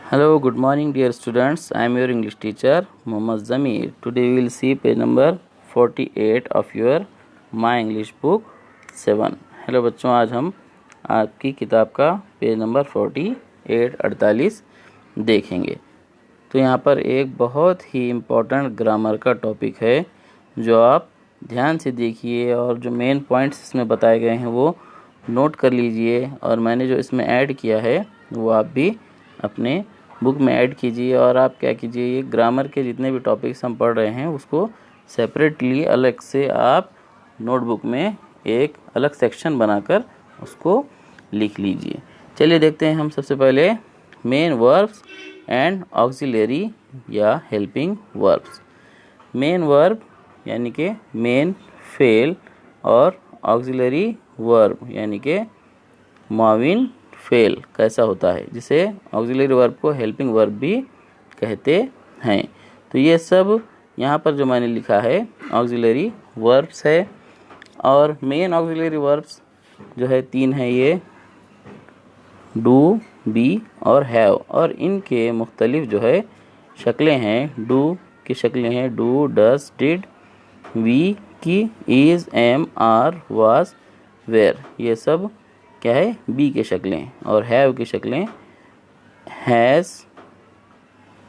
Hello, good morning, dear students. I am your English teacher, Mohammad Zamir. Today we will see page number 48 of your My English book 7. Hello बच्चों, आज हम आपकी किताब का page number 48 देखेंगे। तो यहाँ पर एक बहुत ही इम्पोर्टेंट ग्रामर का टॉपिक है जो आप ध्यान से देखिए और जो मेन पॉइंट्स इसमें बताए गए हैं वो नोट कर लीजिए। और मैंने जो इसमें ऐड किया है वो आप भी अपने बुक में ऐड कीजिए। और आप क्या कीजिए, ये ग्रामर के जितने भी टॉपिक्स हम पढ़ रहे हैं उसको सेपरेटली अलग से आप नोटबुक में एक अलग सेक्शन बनाकर उसको लिख लीजिए। चलिए देखते हैं हम सबसे पहले मेन वर्ब्स एंड ऑक्सिलरी या हेल्पिंग वर्ब्स। मेन वर्ब यानी कि मेन फेल और ऑक्सिलरी वर्ब यानी कि मुआविन फेल कैसा होता है, जिसे ऑक्सिलरी वर्ब को हेल्पिंग वर्ब भी कहते हैं। तो ये सब यहाँ पर जो मैंने लिखा है ऑक्सिलरी वर्ब्स है। और मेन ऑक्सिलरी वर्ब्स जो है 3 है, ये डू, बी और हैव। और इनके मुख्तलिफ जो है शक्लें हैं। डू की शक्लें हैं डू, डस, डिड। वी की is, am, are, was, were. ये सब क्या है, बी के शक्लें। और हैव की शक्लें हैज़,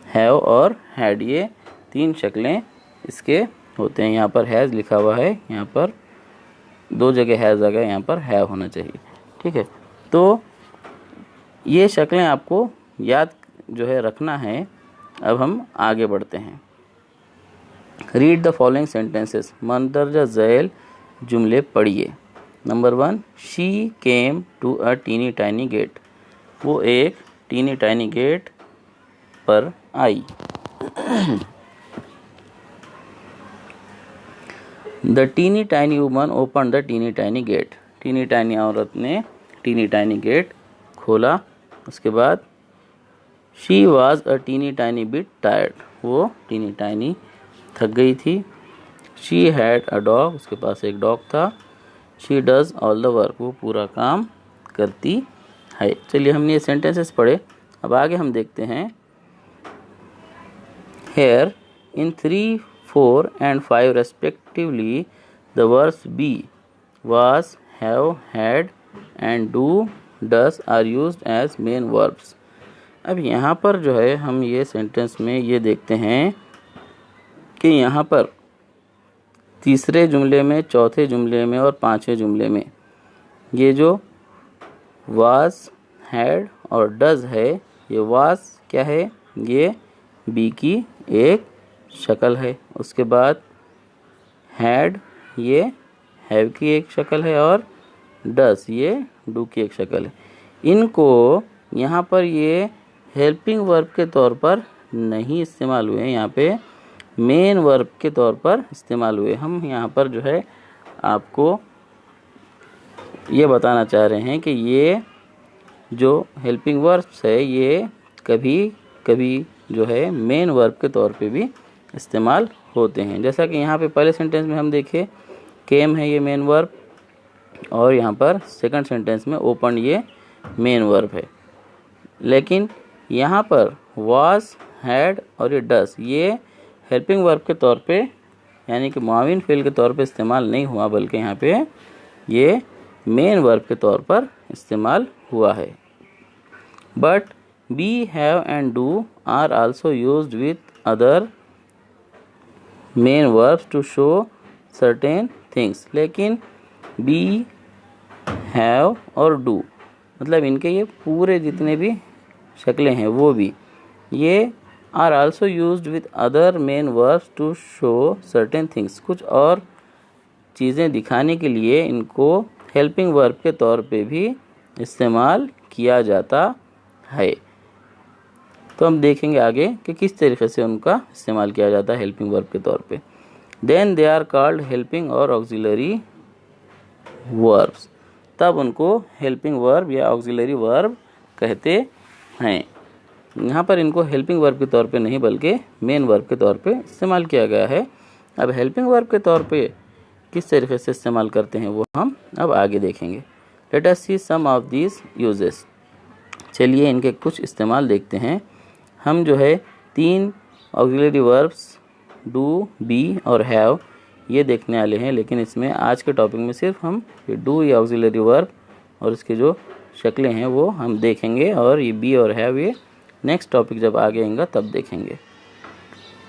हैव और हैड। ये 3 शक्लें इसके होते हैं। यहाँ पर हैज़ लिखा हुआ है, यहाँ पर 2 जगह हैज़ आ गया, यहाँ पर हैव होना चाहिए। ठीक है, तो ये शक्लें आपको याद जो है रखना है। अब हम आगे बढ़ते हैं। Read the following sentences. मंदरजा झैल जुमले पढ़िए। Number 1, she came to a teeny tiny gate. वो एक टीनी टाइनी गेट पर आई। The teeny tiny woman open the teeny tiny gate. Teeny tiny औरत ने टीनी टाइनी गेट खोला। उसके बाद she was a teeny tiny bit tired. वो टीनी टाइनी थक गई थी। She had a dog. उसके पास एक डॉग था। She does all the work. वो पूरा काम करती है। चलिए हमने ये सेंटेंसेस पढ़े। अब आगे हम देखते हैं। Here in 3, 4 and 5 respectively the verbs be, was, have, had and do, does are used as main verbs। अब यहाँ पर जो है हम ये सेंटेंस में ये देखते हैं कि यहाँ पर तीसरे जुमले में, चौथे जुमले में और 5वें जुमले में ये जो वाज, हैड और डज है, ये वाज क्या है, ये बी की एक शक्ल है। उसके बाद हैड ये हैव की एक शक्ल है और डज ये डू की एक शक्ल है। इनको यहाँ पर ये हेल्पिंग वर्ब के तौर पर नहीं इस्तेमाल हुए, यहाँ पे मेन वर्ब के तौर पर इस्तेमाल हुए। हम यहाँ पर जो है आपको ये बताना चाह रहे हैं कि ये जो हेल्पिंग वर्ब्स है ये कभी कभी जो है मेन वर्ब के तौर पे भी इस्तेमाल होते हैं। जैसा कि यहाँ पे पहले सेंटेंस में हम देखे केम है ये मेन वर्ब, और यहाँ पर सेकंड सेंटेंस में ओपन ये मेन वर्ब है। लेकिन यहाँ पर वाज, हैड और ये डस ये हेल्पिंग वर्ब के तौर पे यानी कि मुआविन फेल के तौर पे इस्तेमाल नहीं हुआ, बल्कि यहाँ पे ये मेन वर्ब के तौर पर इस्तेमाल हुआ है। But be, have and do are also used with other main verbs to show certain things. लेकिन बी, हैव और डू मतलब इनके ये पूरे जितने भी शक्लें हैं वो भी ये are also used with other main verbs to show certain things. कुछ और चीज़ें दिखाने के लिए इनको हेल्पिंग वर्ब के तौर पे भी इस्तेमाल किया जाता है। तो हम देखेंगे आगे कि किस तरीके से उनका इस्तेमाल किया जाता है हेल्पिंग वर्ब के तौर पे। Then they are called helping और ऑक्सिलरी वर्ब्स। तब उनको हेल्पिंग वर्ब या ऑक्सिलरी वर्ब कहते हैं। यहाँ पर इनको हेल्पिंग वर्ब के तौर पे नहीं बल्कि मेन वर्ब के तौर पे इस्तेमाल किया गया है। अब हेल्पिंग वर्ब के तौर पे किस तरीके से इस्तेमाल करते हैं वो हम अब आगे देखेंगे। Let us see some of these uses. चलिए इनके कुछ इस्तेमाल देखते हैं। हम जो है 3 ऑक्सिलरी वर्ब्स डू, बी और हैव ये देखने वाले हैं, लेकिन इसमें आज के टॉपिक में सिर्फ हम ये डू या ऑक्सिलरी वर्ब और इसके जो शक्लें हैं वो हम देखेंगे, और ये बी और हैव ये नेक्स्ट टॉपिक जब आगे आएगा तब देखेंगे।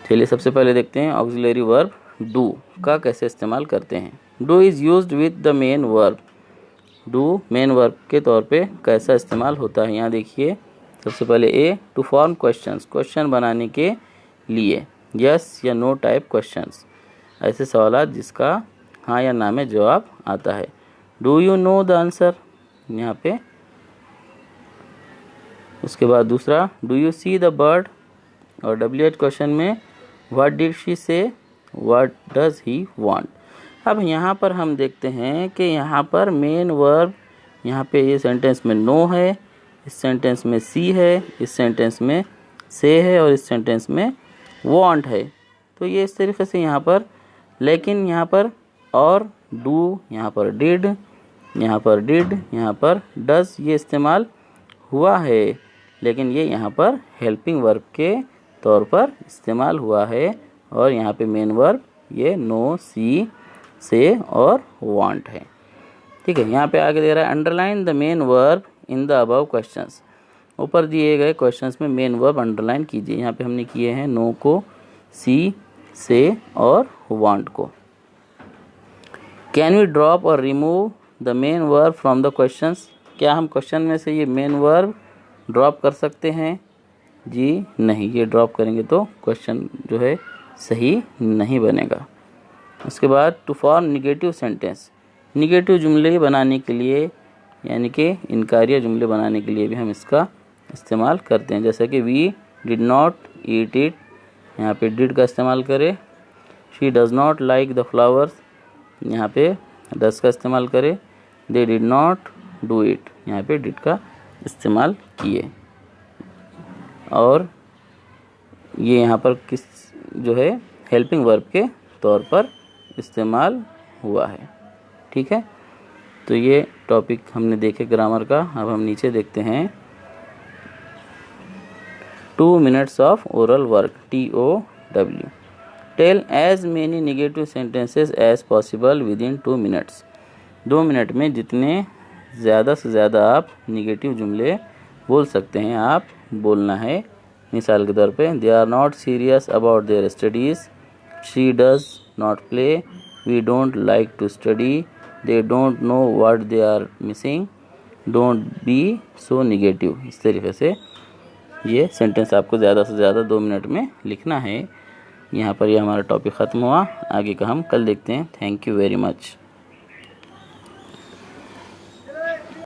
चलिए सबसे पहले देखते हैं ऑक्सिलरी वर्ब डू का कैसे इस्तेमाल करते हैं। Do is used with the main verb. Do main verb के तौर पे कैसा इस्तेमाल होता है, यहाँ देखिए। सबसे पहले ए, टू फॉर्म क्वेश्चंस, क्वेश्चन बनाने के लिए, यस या नो टाइप क्वेश्चंस, ऐसे सवाल जिसका हाँ या ना में जवाब आता है। Do you know the answer, यहाँ पे। उसके बाद दूसरा, do you see the bird, और WH क्वेश्चन में व्हाट डिड शी से, व्हाट डज ही वांट। अब यहाँ पर हम देखते हैं कि यहाँ पर मेन वर्ब, यहाँ पे ये सेंटेंस में नो है, इस सेंटेंस में सी है, इस सेंटेंस में से है और इस सेंटेंस में वांट है। तो ये इस तरीके से यहाँ पर, लेकिन यहाँ पर और डू, यहाँ पर डिड, यहाँ पर डिड, यहाँ पर डज ये इस्तेमाल हुआ है, लेकिन ये यहाँ पर हेल्पिंग वर्ब के तौर पर इस्तेमाल हुआ है, और यहाँ पे मेन वर्ब ये नो, सी, से और वांट है। ठीक है, यहाँ पे आगे दे रहा है underline the main verb in the above questions. ऊपर दिए गए क्वेश्चंस में मेन वर्ब अंडरलाइन कीजिए। यहाँ पे हमने किए हैं नो को, सी, से और वांट को। कैन वी ड्रॉप और remove the main verb from the questions, क्या हम क्वेश्चन में से ये मेन वर्ब ड्रॉप कर सकते हैं? जी नहीं, ये ड्रॉप करेंगे तो क्वेश्चन जो है सही नहीं बनेगा। उसके बाद to form negative sentence, negative जुमले बनाने के लिए, यानी कि इनकारिया जुमले बनाने के लिए भी हम इसका इस्तेमाल करते हैं। जैसे कि we did not eat it, यहाँ पे डिड का इस्तेमाल करें। She does not like the flowers, यहाँ पे डज का इस्तेमाल करें। They did not do it, यहाँ पे डिड का इस्तेमाल किए। और ये यहाँ पर किस जो है हेल्पिंग वर्ब के तौर पर इस्तेमाल हुआ है। ठीक है, तो ये टॉपिक हमने देखे ग्रामर का। अब हम नीचे देखते हैं 2 minutes of oral work, TOW। Tell as many negative sentences as possible within 2 minutes। 2 minute में जितने ज़्यादा से ज़्यादा आप निगेटिव जुमले बोल सकते हैं आप बोलना है। मिसाल के तौर पे, they are not serious about their studies, she does not play, we don't like to study, they don't know what they are missing, don't be so negative. इस तरीके से ये सेंटेंस आपको ज़्यादा से ज़्यादा 2 मिनट में लिखना है। यहाँ पर ये हमारा टॉपिक ख़त्म हुआ, आगे का हम कल देखते हैं। Thank you very much.